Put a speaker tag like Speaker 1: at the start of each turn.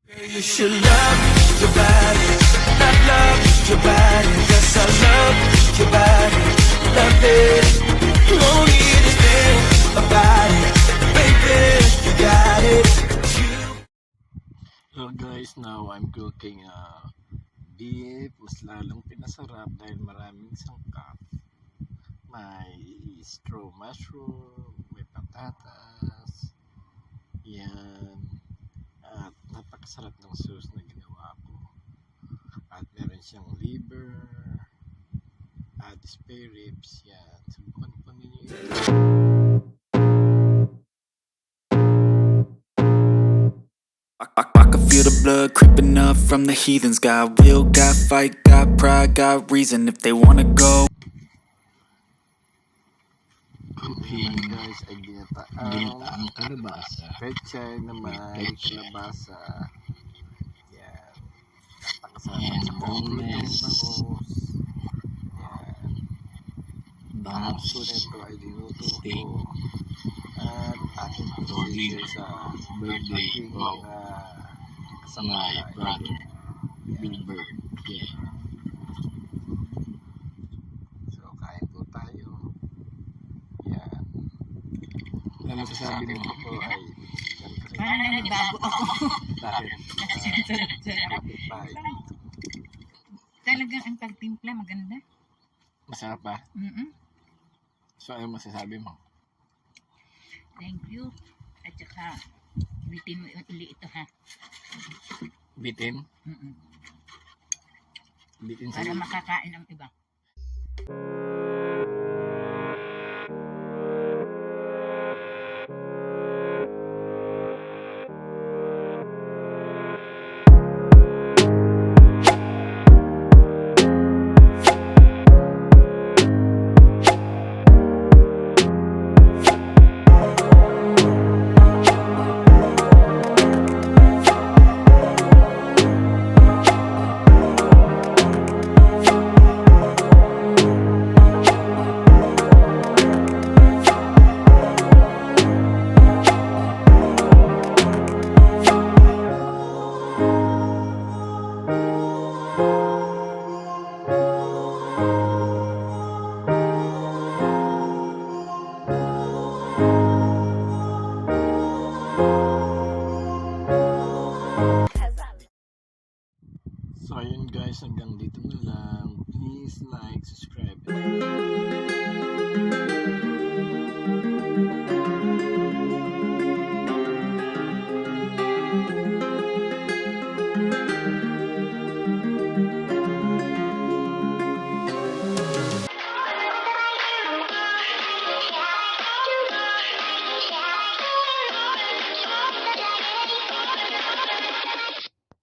Speaker 1: You should love your body, not love your body. Yes, I love your body, love it. No need to think about it, baby, you got it.
Speaker 2: Hello guys, now I'm cooking beef. Mas lalong pinasarap dahil maraming sangkap. May straw mushroom, may patatas, yan. At napakasarap ng sauce na ginawa ko. At meron siyang liver, at spare ribs, yan. Subukan po ninyo ito.
Speaker 3: I can feel the blood creeping up from the heathens. Got will, got fight, got pride, got reason. If they wanna go,
Speaker 2: Yan guys ay ginataang kalabasa. Pechay na may kalabasa. Yan. Napakasarap sa kompletong bangus. Yan. Lahat po nito ay dinuto ko. At aking pag-order sa birthday ko kasama brother Bilbert. Yeah. So kain po tayo. Yan. Ano masasabi mo po ay
Speaker 4: Parang nanibago ako.
Speaker 2: bakit?
Speaker 4: Sarap-sarap.
Speaker 2: Bye.
Speaker 4: Talagang ang pagtimpla maganda.
Speaker 2: Masarap ba? So ano masasabi mo?
Speaker 4: Thank you. At saka, bitin mo yung uli ito ha.
Speaker 2: Bitin? Bitin sa
Speaker 4: Para makakain ang iba.
Speaker 2: So ayun guys, hanggang dito na lang. Please like, subscribe, and